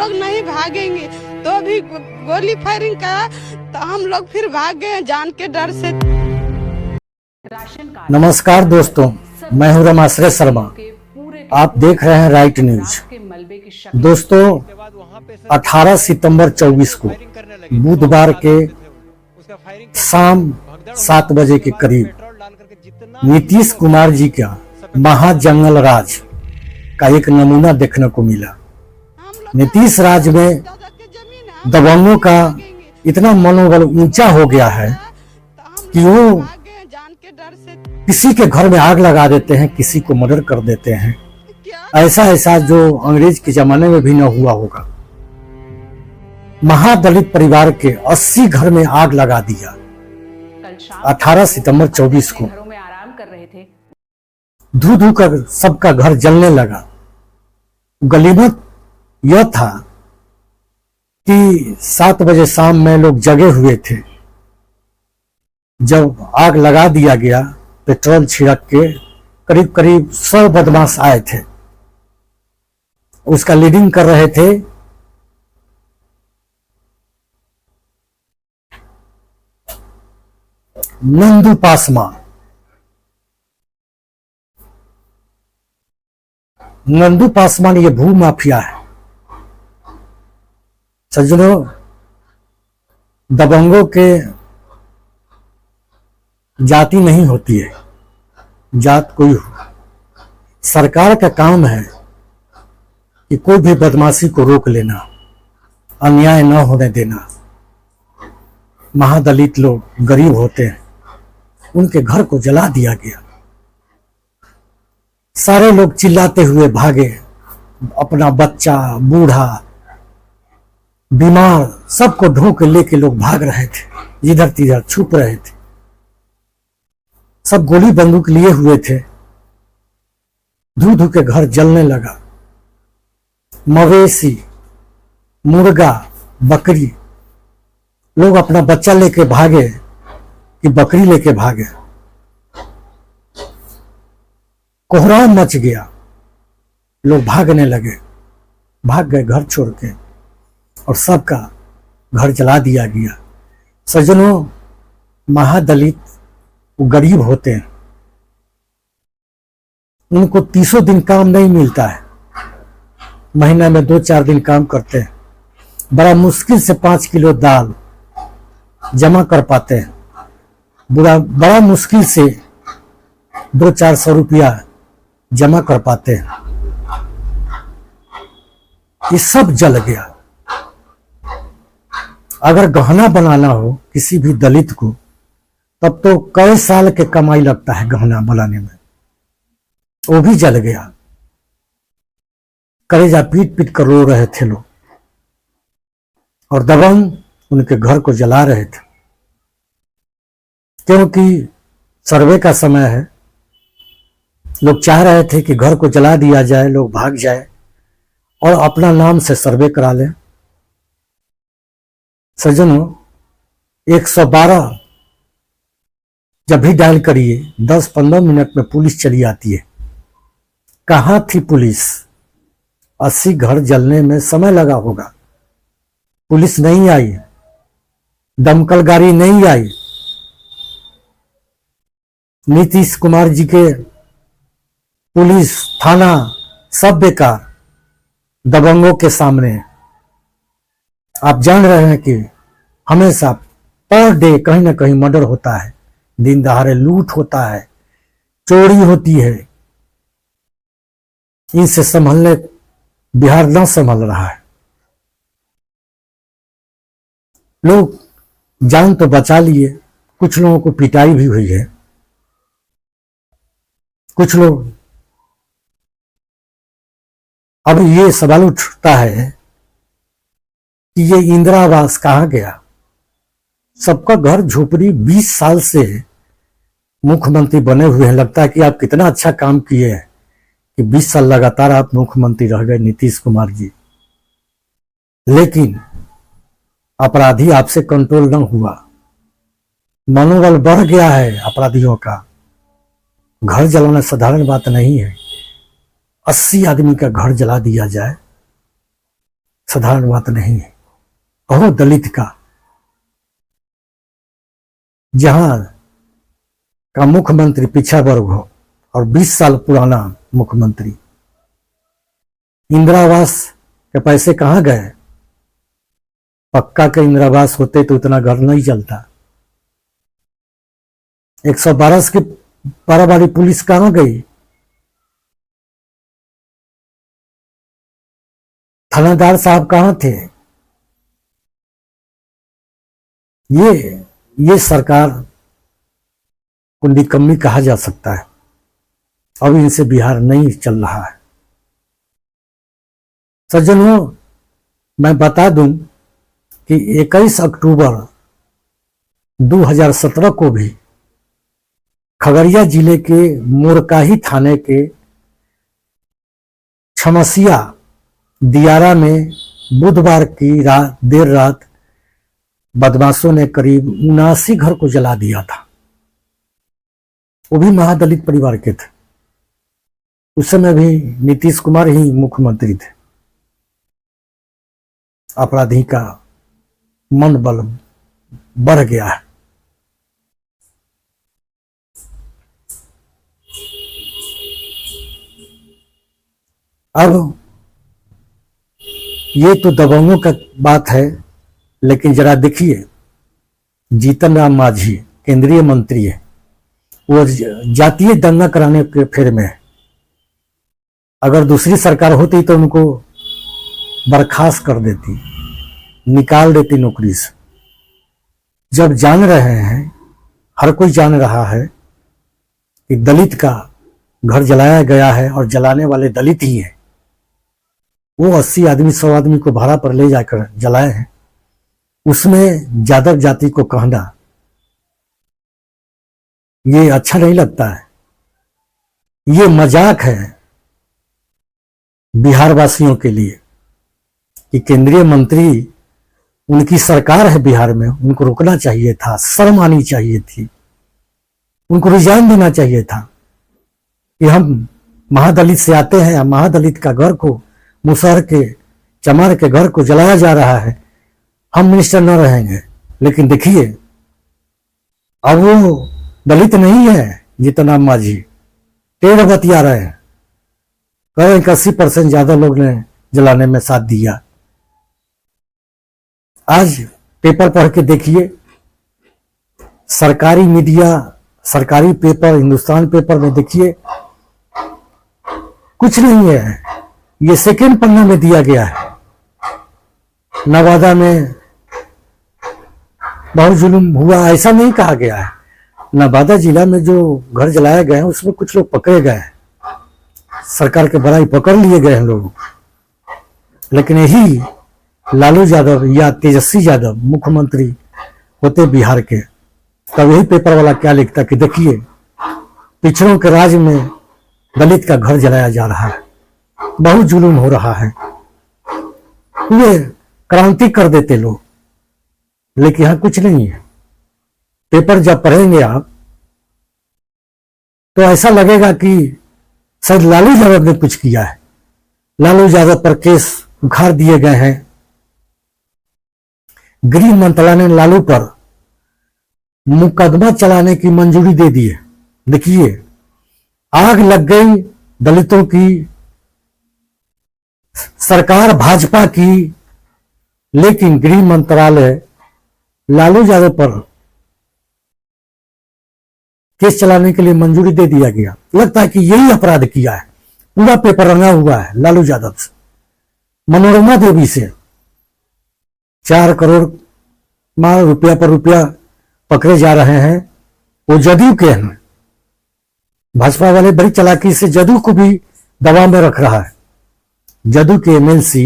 लोग नहीं भागेंगे, तो भी गोली फायरिंग का, तो हम लोग फिर भाग गए जान के डर से। नमस्कार दोस्तों, मैं हूं रमाश्रय शर्मा। आप देख रहे हैं राइट न्यूज। दोस्तों, 18 सितंबर 24 को बुधवार के शाम 7 बजे के करीब नीतीश कुमार जी का महाजंगल राज का एक नमूना देखने को मिला। नीतीश राज में दबंगों का इतना मनोबल ऊंचा हो गया है कि वो किसी के घर में आग लगा देते हैं, किसी को मर्डर कर देते हैं। ऐसा जो अंग्रेज के जमाने में भी न हुआ होगा। महादलित परिवार के 80 घर में आग लगा दिया 18 सितंबर 24 को। धू धू कर सबका घर जलने लगा। गनीमत यह था कि 7 बजे शाम में लोग जगे हुए थे। जब आग लगा दिया गया, पेट्रोल छिड़क के करीब करीब 100 बदमाश आए थे। उसका लीडिंग कर रहे थे नंदू पासवान। नंदू पासवान ये भू माफिया है। सज्जनों, दबंगों के जाति नहीं होती है, जात कोई हो। सरकार का काम है कि कोई भी बदमाशी को रोक लेना, अन्याय न होने देना। महादलित लोग गरीब होते हैं, उनके घर को जला दिया गया। सारे लोग चिल्लाते हुए भागे। अपना बच्चा, बूढ़ा, बीमार सबको ढो के लेके लोग भाग रहे थे, जिधर तिधर छुप रहे थे। सब गोली बंदूक लिए हुए थे। धू धू के घर जलने लगा। मवेशी, मुर्गा, बकरी, लोग अपना बच्चा लेके भागे कि बकरी लेके भागे। कोहराम मच गया। लोग भागने लगे, भाग गए घर छोड़ के, और सबका घर जला दिया गया। सज्जनों, महादलित वो गरीब होते हैं, उनको 30 दिन काम नहीं मिलता है। महीना में 2-4 दिन काम करते हैं। बड़ा मुश्किल से 5 किलो दाल जमा कर पाते हैं। बड़ा मुश्किल से 200-400 रुपया जमा कर पाते हैं। ये सब जल गया। अगर गहना बनाना हो किसी भी दलित को, तब तो कई साल के कमाई लगता है गहना बनाने में। वो भी जल गया। कलेजा पीट पीट कर रो रहे थे लोग, और दबंग उनके घर को जला रहे थे। क्योंकि सर्वे का समय है, लोग चाह रहे थे कि घर को जला दिया जाए, लोग भाग जाए और अपना नाम से सर्वे करा लें। सज्जनों, 112 जब भी डायल करिए, 10-15 मिनट में पुलिस चली आती है। कहां थी पुलिस? 80 घर जलने में समय लगा होगा, पुलिस नहीं आई, दमकल गाड़ी नहीं आई। नीतीश कुमार जी के पुलिस, थाना सब बेकार दबंगों के सामने। आप जान रहे हैं कि हमेशा पर डे कहीं ना कहीं मर्डर होता है, दिन दहाड़े लूट होता है, चोरी होती है। इनसे संभलने बिहार न संभल रहा है। लोग जान तो बचा लिए, कुछ लोगों को पिटाई भी हुई है। कुछ लोग, अब ये सवाल उठता है कि ये इंदिरा आवास कहां गया? सबका घर झोपड़ी 20 साल से मुख्यमंत्री बने हुए हैं। लगता है कि आप कितना अच्छा काम किए हैं कि 20 साल लगातार आप मुख्यमंत्री रह गए नीतीश कुमार जी। लेकिन अपराधी आपसे कंट्रोल न हुआ। मनोबल बढ़ गया है अपराधियों का। घर जलाना साधारण बात नहीं है। 80 आदमी का घर जला दिया जाए, साधारण बात नहीं है। और दलित का जहां का मुख्यमंत्री पिछड़ा वर्ग हो और 20 साल पुराना मुख्यमंत्री, इंदिरा आवास के पैसे कहां गए? पक्का के इंदिरा आवास होते तो इतना घर नहीं चलता। 112 की 12 वाली पुलिस कहां गई? थानेदार साहब कहां थे? ये सरकार को निकम्मी कहा जा सकता है। अब इनसे बिहार नहीं चल रहा है। सज्जनों, मैं बता दूं कि 21 अक्टूबर 2017 को भी खगड़िया जिले के मोरकाही थाने के छमसिया दियारा में बुधवार की देर रात बदमाशों ने करीब 79 घर को जला दिया था। वो भी महादलित परिवार के थे। उस समय भी नीतीश कुमार ही मुख्यमंत्री थे। अपराधी का मनोबल बढ़ गया है। अब ये तो दबंगों का बात है, लेकिन जरा देखिए, जीतन राम मांझी केंद्रीय मंत्री है, वो जातीय दंगा कराने के फेर में है। अगर दूसरी सरकार होती तो उनको बर्खास्त कर देती, निकाल देती नौकरी से। जब जान रहे हैं, हर कोई जान रहा है कि दलित का घर जलाया गया है और जलाने वाले दलित ही हैं, वो 80 आदमी 100 आदमी को भाड़ा पर ले जाकर जलाए हैं, उसमें यादव जाति को कहना ये अच्छा नहीं लगता है। ये मजाक है बिहार वासियों के लिए कि केंद्रीय मंत्री, उनकी सरकार है बिहार में, उनको रुकना चाहिए था, शर्म आनी चाहिए थी, उनको रिजाइन देना चाहिए था कि हम महादलित से आते हैं, महादलित का घर को, मुसहर के चमार के घर को जलाया जा रहा है, हम मिनिस्टर न रहेंगे। लेकिन देखिए, अब वो दलित नहीं है जीतन राम मांझी, टेढ़ बतिया रहे हैं, कह रहे हैं कि 80% ज्यादा लोग ने जलाने में साथ दिया। आज पेपर पढ़ के देखिए, सरकारी मीडिया, सरकारी पेपर, हिंदुस्तान पेपर में देखिए, कुछ नहीं है। ये सेकेंड पन्ना में दिया गया है। नवादा में बहुत जुल्म हुआ, ऐसा नहीं कहा गया है। नवादा जिला में जो घर जलाए गए हैं उसमें कुछ लोग पकड़े गए हैं, सरकार के बड़ाई पकड़ लिए गए हैं लोग। लेकिन यही लालू यादव या तेजस्वी यादव मुख्यमंत्री होते बिहार के, तब यही पेपर वाला क्या लिखता कि देखिए, पिछड़ों के राज में दलित का घर जलाया जा रहा है, बहुत जुल्म हो रहा है। वे क्रांति कर देते लोग, लेकिन यहां कुछ नहीं है। पेपर जब पढ़ेंगे आप तो ऐसा लगेगा कि शायद लालू यादव ने कुछ किया है। लालू यादव पर केस उखाड़ दिए गए हैं। गृह मंत्रालय ने लालू पर मुकदमा चलाने की मंजूरी दे दी है। देखिए, आग लग गई दलितों की, सरकार भाजपा की, लेकिन गृह मंत्रालय लालू यादव पर केस चलाने के लिए मंजूरी दे दिया गया। लगता है कि यही अपराध किया है। पूरा पेपर रंगा हुआ है लालू यादव से, मनोरमा देवी से 4 करोड़ रुपया पर रुपया पकड़े जा रहे हैं। वो जदयू के हैं। भाजपा वाले बड़ी चालाकी से जदयू को भी दबाव में रख रहा है। जदयू के एमएलसी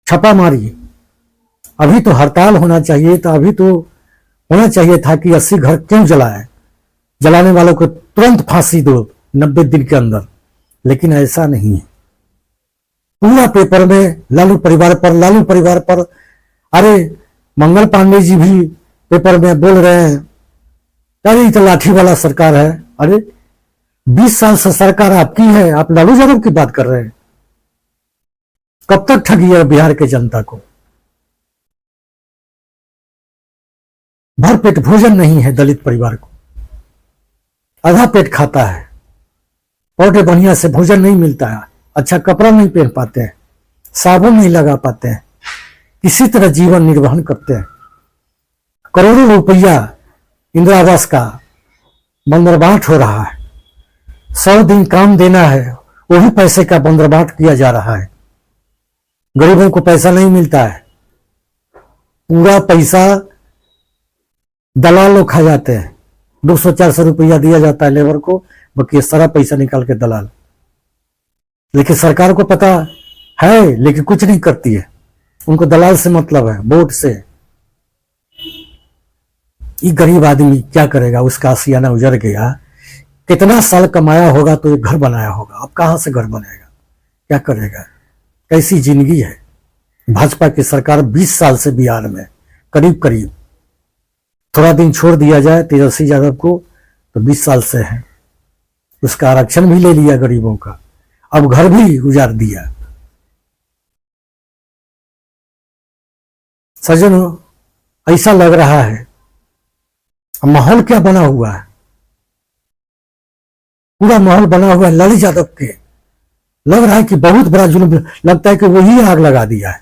छापामारी, अभी तो हड़ताल होना चाहिए था, अभी तो होना चाहिए था कि 80 घर क्यों जलाए, जलाने वालों को तुरंत फांसी दो 90 दिन के अंदर। लेकिन ऐसा नहीं है। पूरा पेपर में लालू परिवार पर। अरे मंगल पांडे जी भी पेपर में बोल रहे हैं, अरे तो लाठी वाला सरकार है। अरे 20 साल से सरकार आपकी है, आप लालू यादव की बात कर रहे हैं। कब तक ठगिए बिहार के जनता को? भर पेट भोजन नहीं है दलित परिवार को, आधा पेट खाता है, और बढ़िया से भोजन नहीं मिलता है, अच्छा कपड़ा नहीं पहन पाते हैं, साबुन नहीं लगा पाते हैं, किसी तरह जीवन निर्वहन करते हैं। करोड़ों रुपया इंदिरा आवास का बंदरबाट हो रहा है, 100 दिन काम देना है, वही पैसे का बंदरबाट किया जा रहा है। गरीबों को पैसा नहीं मिलता है, पूरा पैसा दलाल लोग खा जाते हैं। 200-400 रुपया दिया जाता है लेबर को, बाकी सारा पैसा निकाल के दलाल। लेकिन सरकार को पता है, लेकिन कुछ नहीं करती है, उनको दलाल से मतलब है, वोट से। ये गरीब आदमी क्या करेगा? उसका आशियाना उजड़ गया, कितना साल कमाया होगा तो एक घर बनाया होगा, अब कहां से घर बनेगा? क्या करेगा? कैसी जिंदगी है? भाजपा की सरकार 20 साल से बिहार में करीब करीब, थोड़ा दिन छोड़ दिया जाए तेजस्वी यादव को तो 20 साल से है। उसका आरक्षण भी ले लिया गरीबों का, अब घर भी उजाड़ दिया। सज्जनों, ऐसा लग रहा है, माहौल क्या बना हुआ है, पूरा माहौल बना हुआ है लालू यादव के। लग रहा है कि बहुत बड़ा जुल्म, लगता है कि वही आग लगा दिया है।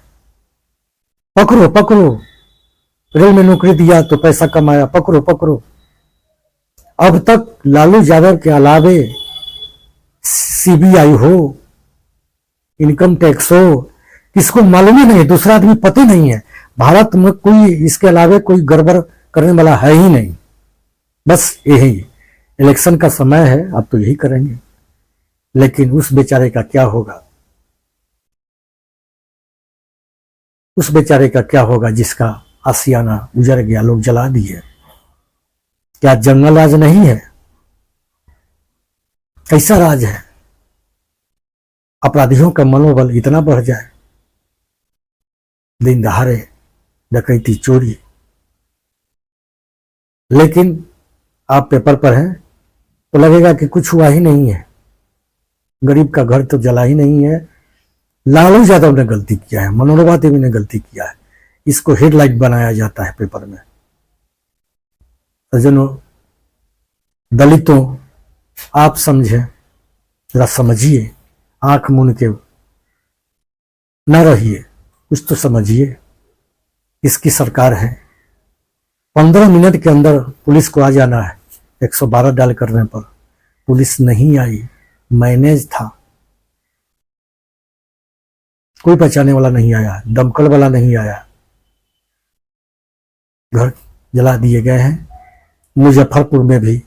पकड़ो पकड़ो, रेल में नौकरी दिया तो पैसा कमाया, पकड़ो पकड़ो। अब तक लालू यादव के अलावे सीबीआई हो, इनकम टैक्स हो, किसको मालूम ही नहीं, दूसरा आदमी पता नहीं है। भारत में कोई इसके अलावे कोई गड़बड़ करने वाला है ही नहीं। बस यही इलेक्शन का समय है, अब तो यही करेंगे। लेकिन उस बेचारे का क्या होगा? उस बेचारे का क्या होगा जिसका आशियाना उजड़ गया, लोग जला दिए? क्या जंगल राज नहीं है? कैसा राज है? अपराधियों का मनोबल इतना बढ़ जाए, दिन दहाड़े डकैती, चोरी। लेकिन आप पेपर पर हैं तो लगेगा कि कुछ हुआ ही नहीं है, गरीब का घर तो जला ही नहीं है। लालू यादव ने गलती किया है, मनोरमा देवी ने गलती किया है, इसको हेडलाइन बनाया जाता है पेपर में। सज्जनों, दलितों, आप समझे, जरा समझिए, आंख मूंद के न रहिए, कुछ तो समझिए। इसकी सरकार है, 15 मिनट के अंदर पुलिस को आ जाना है। 112 डायल करने पर पुलिस नहीं आई, मैनेज था, कोई बचाने वाला नहीं आया, दमकल वाला नहीं आया, घर जला दिए गए हैं। मुजफ्फरपुर में भी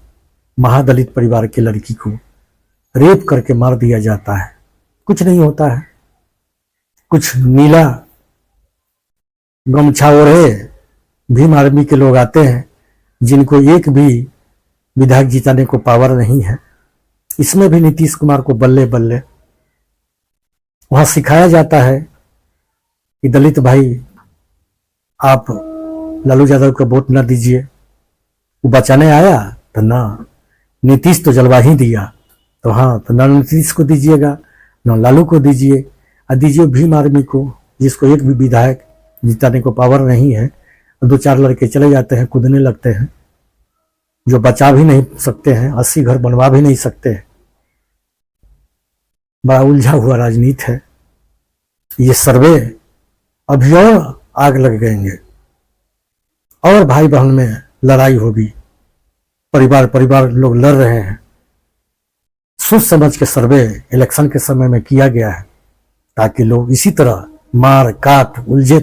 महादलित परिवार की लड़की को रेप करके मार दिया जाता है, कुछ नहीं होता है। कुछ नीला गमछा ओढ़े भीम आर्मी के लोग आते हैं, जिनको एक भी विधायक जिताने को पावर नहीं है। इसमें भी नीतीश कुमार को बल्ले बल्ले वहां सिखाया जाता है कि दलित भाई आप लालू यादव को वोट न दीजिए। वो बचाने आया तो ना, नीतीश तो जलवा ही दिया, तो हाँ, तो ना नीतीश को दीजिएगा, ना लालू को दीजिए, और दीजिए भीम आर्मी को, जिसको एक भी विधायक जिताने को पावर नहीं है। 2-4 लड़के चले जाते हैं, कूदने लगते हैं, जो बचा भी नहीं सकते हैं, 80 घर बनवा भी नहीं सकते हैं। बड़ा उलझा हुआ राजनीति है ये। सर्वे अभी और आग लग गएंगे, और भाई बहन में लड़ाई होगी, परिवार परिवार लोग लड़ रहे हैं। सोच समझ के सर्वे इलेक्शन के समय में किया गया है, ताकि लोग इसी तरह मार काट उलझे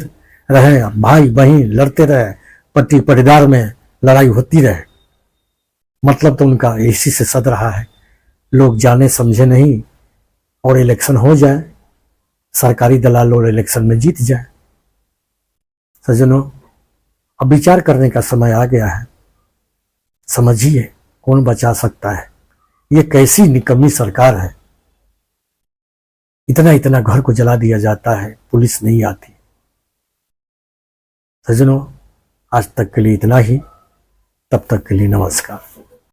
रहे, भाई बहन लड़ते रहे, पट्टी पटीदार में लड़ाई होती रहे। मतलब तो उनका इसी से सद रहा है, लोग जाने समझे नहीं, और इलेक्शन हो जाए, सरकारी दलाल और इलेक्शन में जीत जाए। सज्जनों, अब विचार करने का समय आ गया है। समझिए, कौन बचा सकता है? ये कैसी निकम्मी सरकार है, इतना इतना घर को जला दिया जाता है, पुलिस नहीं आती। सज्जनों, आज तक के लिए इतना ही, तब तक के लिए नमस्कार।